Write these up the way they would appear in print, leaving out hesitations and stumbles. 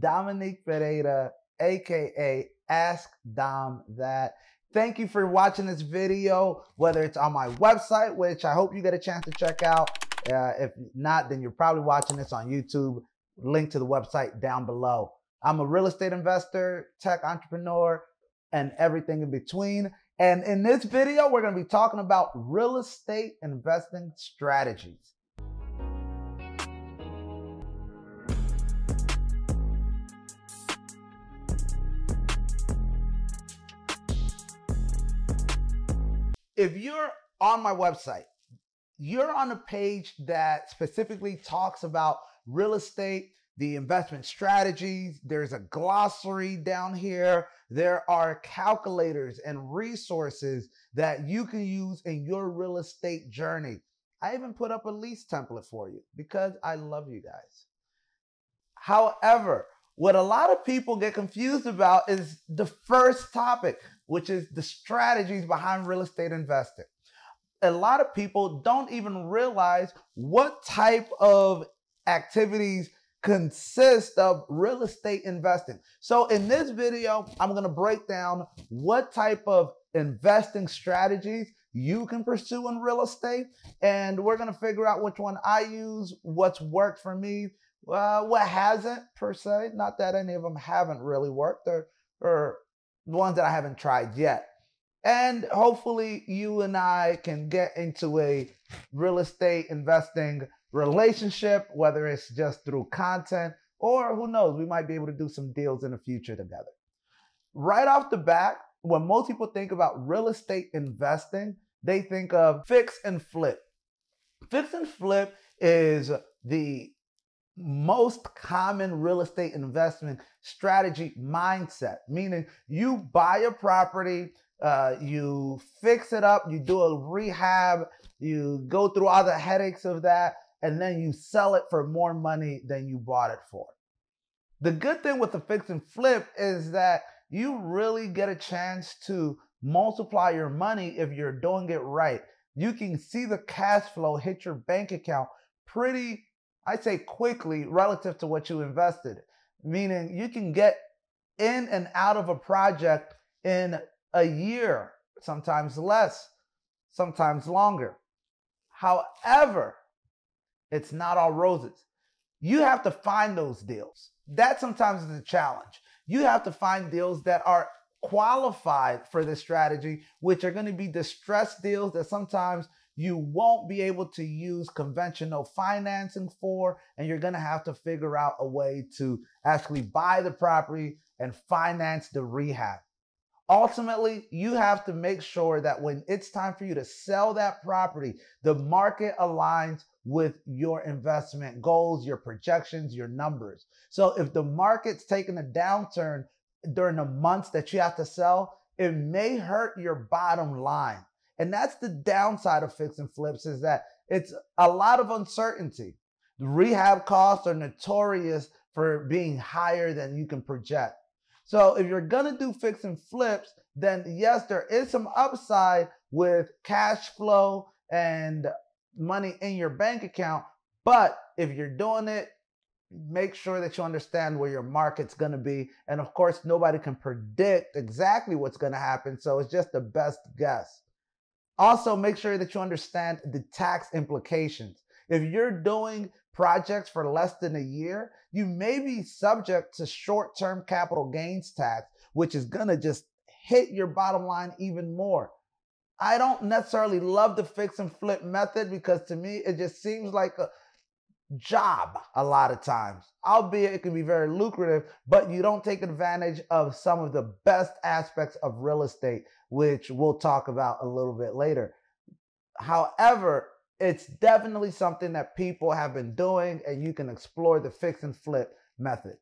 Dominique Pereira, aka Ask Dom That. Thank you for watching this video, whether it's on my website, which I hope you get a chance to check out. If not, then you're probably watching this on YouTube. Link to the website down below. I'm a real estate investor, tech entrepreneur, and everything in between. And in this video, we're going to be talking about real estate investing strategies. If you're on my website, you're on a page that specifically talks about real estate, the investment strategies. There's a glossary down here. There are calculators and resources that you can use in your real estate journey. I even put up a lease template for you because I love you guys. However, what a lot of people get confused about is the first topic, which is the strategies behind real estate investing. A lot of people don't even realize what type of activities consist of real estate investing. So in this video, I'm going to break down what type of investing strategies you can pursue in real estate. And we're going to figure out which one I use, what's worked for me, what hasn't per se. Not that any of them haven't really worked, or ones that I haven't tried yet. And hopefully you and I can get into a real estate investing relationship, whether it's just through content or who knows, we might be able to do some deals in the future together. Right off the bat, when most people think about real estate investing, they think of fix and flip. Fix and flip is the most common real estate investment strategy mindset, meaning you buy a property, you fix it up, you do a rehab, you go through all the headaches of that, and then you sell it for more money than you bought it for. The good thing with the fix and flip is that you really get a chance to multiply your money if you're doing it right. You can see the cash flow hit your bank account pretty, I'd say, quickly relative to what you invested. Meaning you can get in and out of a project in a year, sometimes less, sometimes longer. However, it's not all roses. You have to find those deals. That sometimes is a challenge. You have to find deals that are qualified for this strategy, which are going to be distressed deals that sometimes you won't be able to use conventional financing for, and you're going to have to figure out a way to actually buy the property and finance the rehab. Ultimately, you have to make sure that when it's time for you to sell that property, the market aligns with your investment goals, your projections, your numbers. So if the market's taking a downturn during the months that you have to sell, it may hurt your bottom line. And that's the downside of fix and flips, is that it's a lot of uncertainty. The rehab costs are notorious for being higher than you can project. So if you're going to do fix and flips, then yes, there is some upside with cash flow and money in your bank account. But if you're doing it, make sure that you understand where your market's going to be. And of course, nobody can predict exactly what's going to happen. So it's just the best guess. Also, make sure that you understand the tax implications. If you're doing projects for less than a year, you may be subject to short-term capital gains tax, which is going to just hit your bottom line even more. I don't necessarily love the fix and flip method because to me, it just seems like a job a lot of times, albeit it can be very lucrative, but you don't take advantage of some of the best aspects of real estate, which we'll talk about a little bit later. However, it's definitely something that people have been doing, and you can explore the fix and flip method.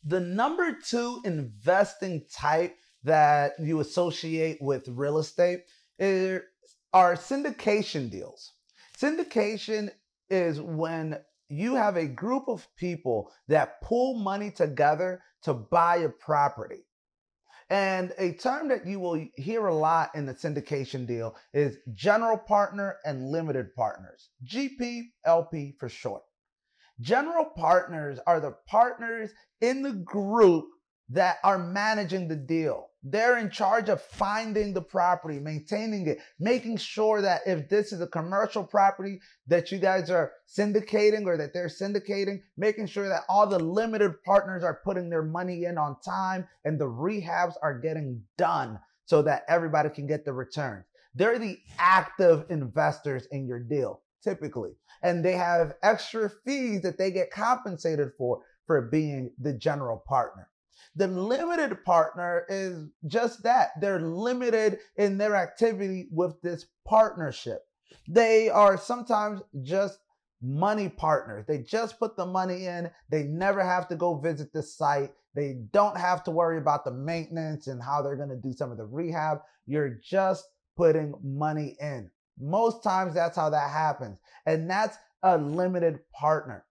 The number two investing type that you associate with real estate are syndication deals. Syndication is when you have a group of people that pool money together to buy a property. And a term that you will hear a lot in the syndication deal is general partner and limited partners, GP, LP for short. General partners are the partners in the group that are managing the deal. They're in charge of finding the property, maintaining it, making sure that if this is a commercial property that you guys are syndicating or that they're syndicating, making sure that all the limited partners are putting their money in on time and the rehabs are getting done so that everybody can get the returns. They're the active investors in your deal, typically. And they have extra fees that they get compensated for being the general partner. The limited partner is just that. They're limited in their activity with this partnership. They are sometimes just money partners. They just put the money in. They never have to go visit the site. They don't have to worry about the maintenance and how they're going to do some of the rehab. You're just putting money in. Most times that's how that happens. And that's a limited partner.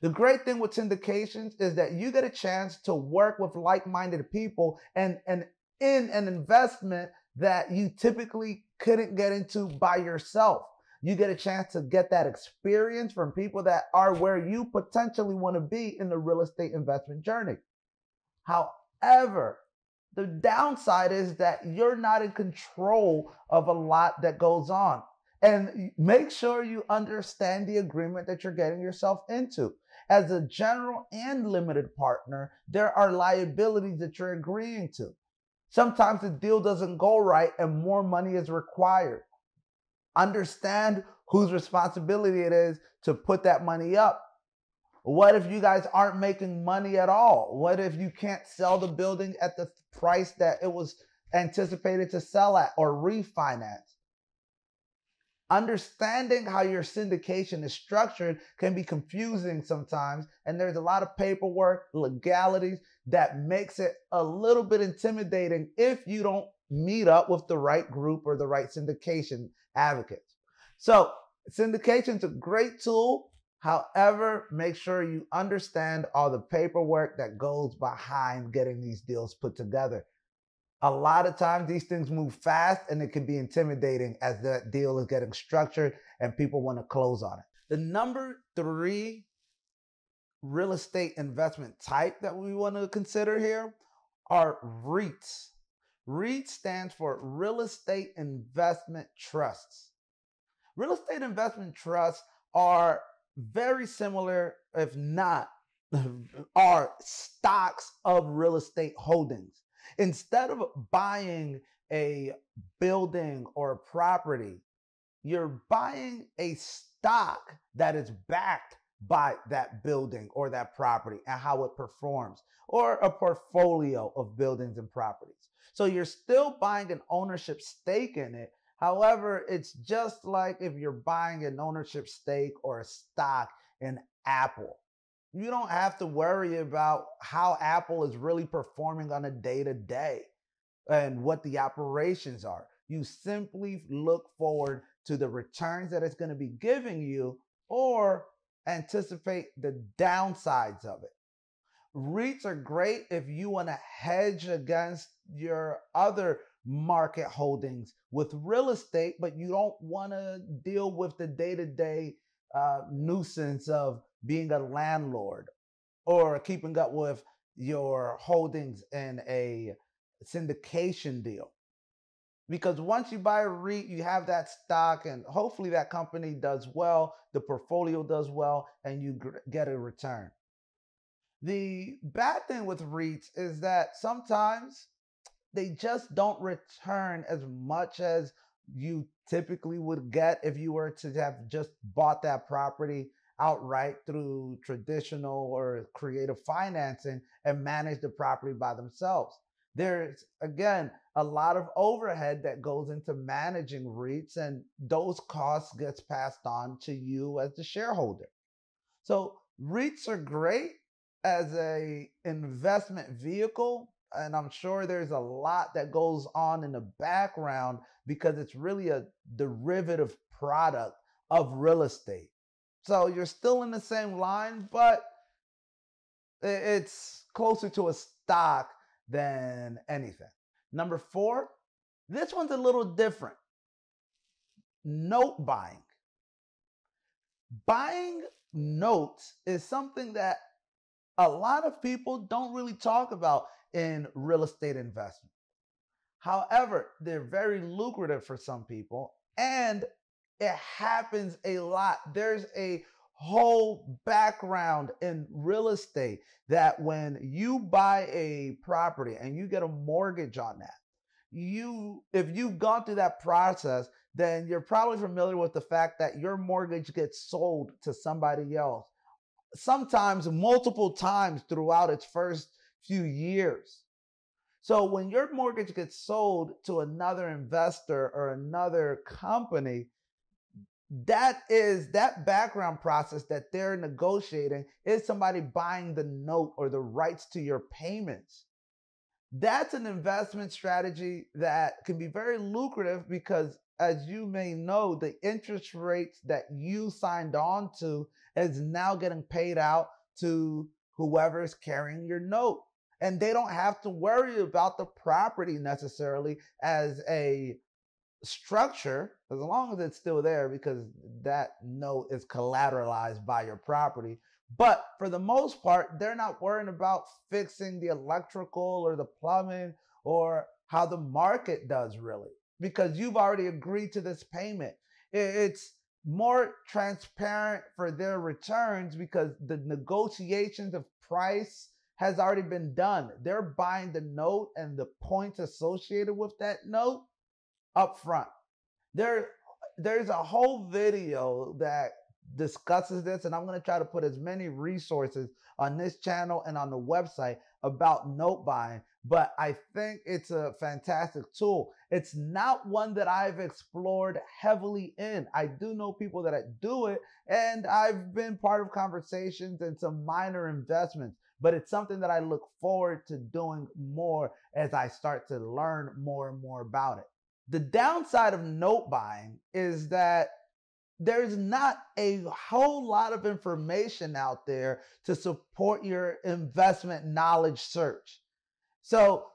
The great thing with syndications is that you get a chance to work with like-minded people and in an investment that you typically couldn't get into by yourself. You get a chance to get that experience from people that are where you potentially want to be in the real estate investment journey. However, the downside is that you're not in control of a lot that goes on. And make sure you understand the agreement that you're getting yourself into. As a general and limited partner, there are liabilities that you're agreeing to. Sometimes the deal doesn't go right and more money is required. Understand whose responsibility it is to put that money up. What if you guys aren't making money at all? What if you can't sell the building at the price that it was anticipated to sell at or refinance? Understanding how your syndication is structured can be confusing sometimes, and there's a lot of paperwork, legalities that makes it a little bit intimidating if you don't meet up with the right group or the right syndication advocates. So syndication is a great tool. However, make sure you understand all the paperwork that goes behind getting these deals put together. A lot of times these things move fast and it can be intimidating as that deal is getting structured and people want to close on it. The number 3 real estate investment type that we want to consider here are REITs. REIT stands for Real Estate Investment Trusts. Real estate investment trusts are very similar, if not, are stocks of real estate holdings. Instead of buying a building or a property, you're buying a stock that is backed by that building or that property and how it performs, or a portfolio of buildings and properties. So you're still buying an ownership stake in it. However, it's just like if you're buying an ownership stake or a stock in Apple. You don't have to worry about how Apple is really performing on a day-to-day and what the operations are. You simply look forward to the returns that it's going to be giving you or anticipate the downsides of it. REITs are great if you want to hedge against your other market holdings with real estate, but you don't want to deal with the day-to-day nuisance of being a landlord or keeping up with your holdings in a syndication deal. Because once you buy a REIT, you have that stock and hopefully that company does well, the portfolio does well, and you get a return. The bad thing with REITs is that sometimes they just don't return as much as you typically would get if you were to have just bought that property outright through traditional or creative financing and manage the property by themselves. There's, again, a lot of overhead that goes into managing REITs, and those costs gets passed on to you as the shareholder. So REITs are great as a investment vehicle, and I'm sure there's a lot that goes on in the background because it's really a derivative product of real estate. So you're still in the same line, but it's closer to a stock than anything. Number 4, this one's a little different. Note buying. Buying notes is something that a lot of people don't really talk about in real estate investment. However, they're very lucrative for some people, and it happens a lot. There's a whole background in real estate that when you buy a property and you get a mortgage on that, if you've gone through that process, then you're probably familiar with the fact that your mortgage gets sold to somebody else, sometimes multiple times throughout its first few years. So when your mortgage gets sold to another investor or another company, that background process that they're negotiating is somebody buying the note or the rights to your payments. That's an investment strategy that can be very lucrative because, as you may know, the interest rates that you signed on to is now getting paid out to whoever is carrying your note. And they don't have to worry about the property necessarily as a structure, as long as it's still there, because that note is collateralized by your property. But for the most part, they're not worrying about fixing the electrical or the plumbing or how the market does, really, because you've already agreed to this payment. It's more transparent for their returns because the negotiations of price has already been done. They're buying the note and the points associated with that note up front. There's a whole video that discusses this, and I'm going to try to put as many resources on this channel and on the website about note buying, but I think it's a fantastic tool. It's not one that I've explored heavily in. I do know people that do it, and I've been part of conversations and some minor investments, but it's something that I look forward to doing more as I start to learn more and more about it. The downside of note buying is that there's not a whole lot of information out there to support your investment knowledge search. So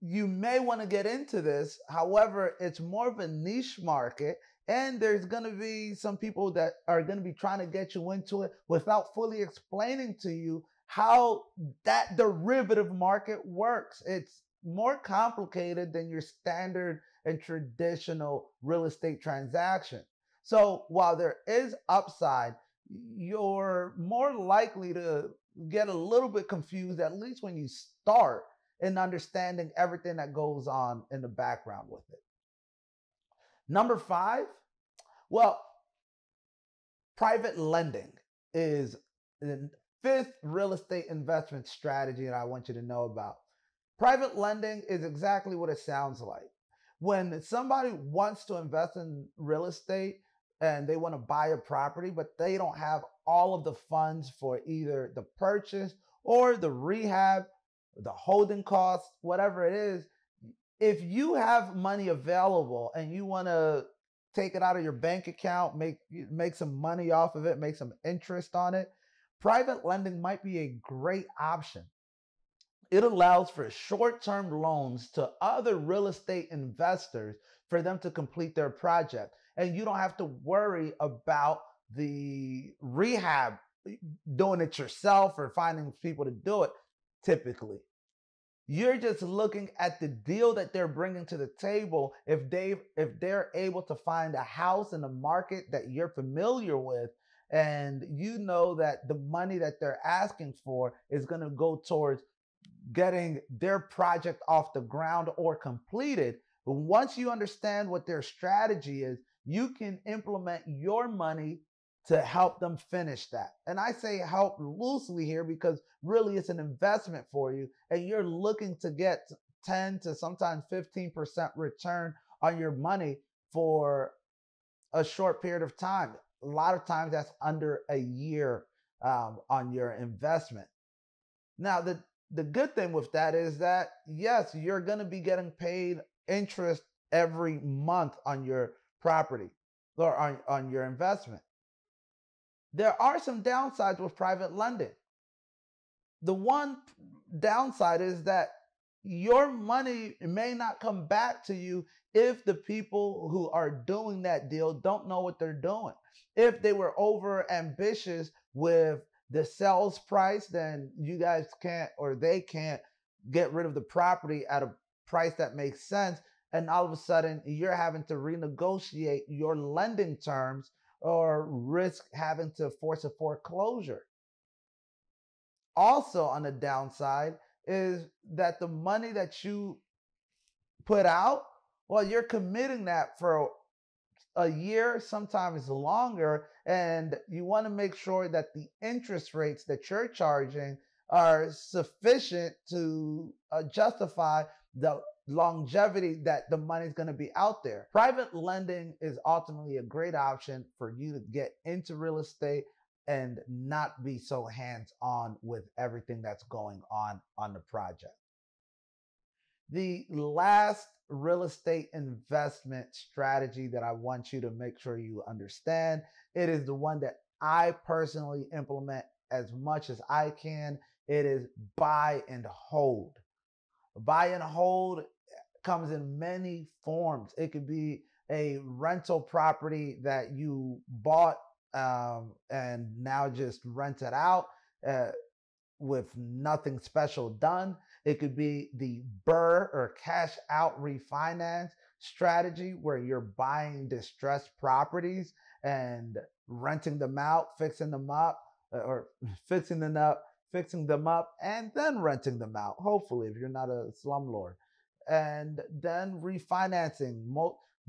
you may want to get into this. However, it's more of a niche market, and there's going to be some people that are going to be trying to get you into it without fully explaining to you how that derivative market works. It's more complicated than your standard and traditional real estate transaction. So while there is upside, you're more likely to get a little bit confused, at least when you start, in understanding everything that goes on in the background with it. Number 5, well, private lending is the 5th real estate investment strategy that I want you to know about. Private lending is exactly what it sounds like. When somebody wants to invest in real estate and they want to buy a property, but they don't have all of the funds for either the purchase or the rehab, the holding costs, whatever it is, if you have money available and you want to take it out of your bank account, make some money off of it, make some interest on it, private lending might be a great option. It allows for short-term loans to other real estate investors for them to complete their project. And you don't have to worry about the rehab, doing it yourself or finding people to do it typically. You're just looking at the deal that they're bringing to the table. If they're able to find a house in the market that you're familiar with, and you know that the money that they're asking for is going to go towards getting their project off the ground or completed. But once you understand what their strategy is, you can implement your money to help them finish that. And I say help loosely here because really it's an investment for you, and you're looking to get 10 to sometimes 15% return on your money for a short period of time. A lot of times that's under a year on your investment. Now, the good thing with that is that, yes, you're going to be getting paid interest every month on your property or on your investment. There are some downsides with private lending. The one downside is that your money may not come back to you if the people who are doing that deal don't know what they're doing. If they were over ambitious with the sales price, then you guys can't, or they can't get rid of the property at a price that makes sense. And all of a sudden you're having to renegotiate your lending terms or risk having to force a foreclosure. Also, on the downside is that the money that you put out, well, you're committing that for a year, sometimes longer, and you want to make sure that the interest rates that you're charging are sufficient to justify the longevity that the money is going to be out there. Private lending is ultimately a great option for you to get into real estate and not be so hands-on with everything that's going on the project. The last real estate investment strategy that I want you to make sure you understand, it is the one that I personally implement as much as I can. It is buy and hold. Buy and hold comes in many forms. It could be a rental property that you bought and now just rent it out with nothing special done. It could be the BRRRR or cash out refinance strategy, where you're buying distressed properties and renting them out, fixing them up, and then renting them out, hopefully, if you're not a slumlord. And then refinancing,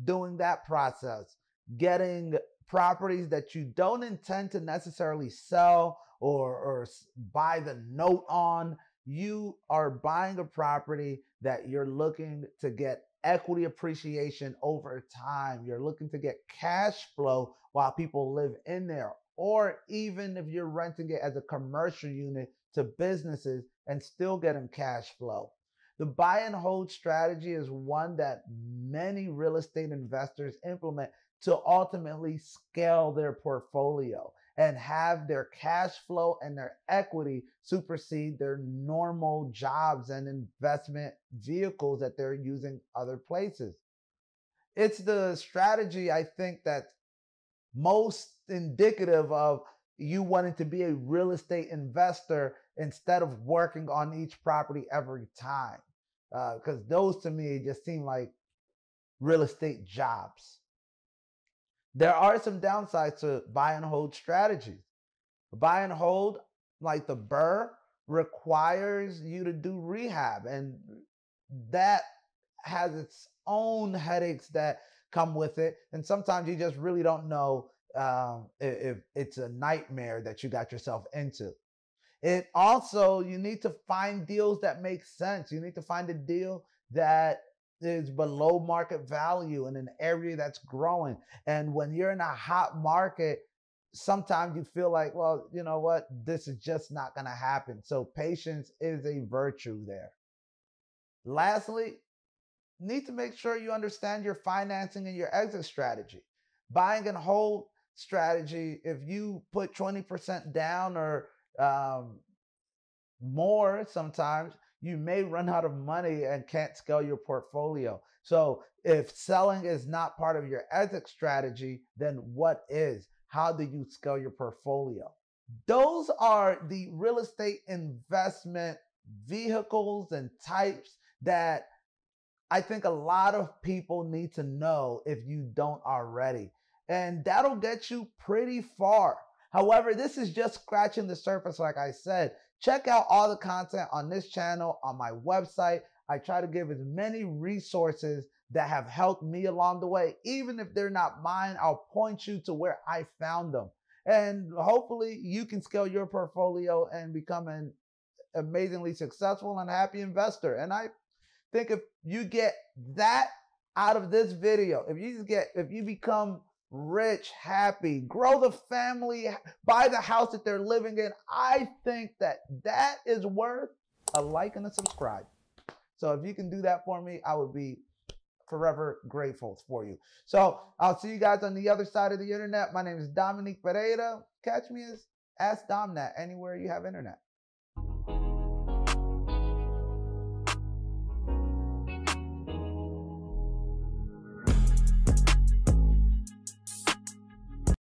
doing that process, getting properties that you don't intend to necessarily sell or buy the note on. You are buying a property that you're looking to get equity appreciation over time. You're looking to get cash flow while people live in there. Or even if you're renting it as a commercial unit to businesses and still getting cash flow. The buy and hold strategy is one that many real estate investors implement to ultimately scale their portfolio and have their cash flow and their equity supersede their normal jobs and investment vehicles that they're using other places. It's the strategy, I think, that's most indicative of you wanting to be a real estate investor instead of working on each property every time. Because those to me just seem like real estate jobs. There are some downsides to buy and hold strategies. Buy and hold, like the BRRRR, requires you to do rehab, and that has its own headaches that come with it. And sometimes you just really don't know if it's a nightmare that you got yourself into. It also, you need to find deals that make sense. You need to find a deal that is below market value in an area that's growing. And when you're in a hot market, sometimes you feel like, well, you know what, this is just not going to happen. So patience is a virtue there. Lastly, need to make sure you understand your financing and your exit strategy. Buying and hold strategy, if you put 20% down or more, sometimes you may run out of money and can't scale your portfolio. So if selling is not part of your exit strategy, then what is? How do you scale your portfolio? Those are the real estate investment vehicles and types that I think a lot of people need to know if you don't already. And that'll get you pretty far. However, this is just scratching the surface, like I said. Check out all the content on this channel, on my website. I try to give as many resources that have helped me along the way. Even if they're not mine, I'll point you to where I found them. And hopefully you can scale your portfolio and become an amazingly successful and happy investor. And I think if you get that out of this video, if you become rich, happy, grow the family, buy the house that they're living in, I think that is worth a like and a subscribe. So if you can do that for me, I would be forever grateful for you. So I'll see you guys on the other side of the internet. My name is Dominique Pereira. Catch me as Ask Domnat anywhere you have internet.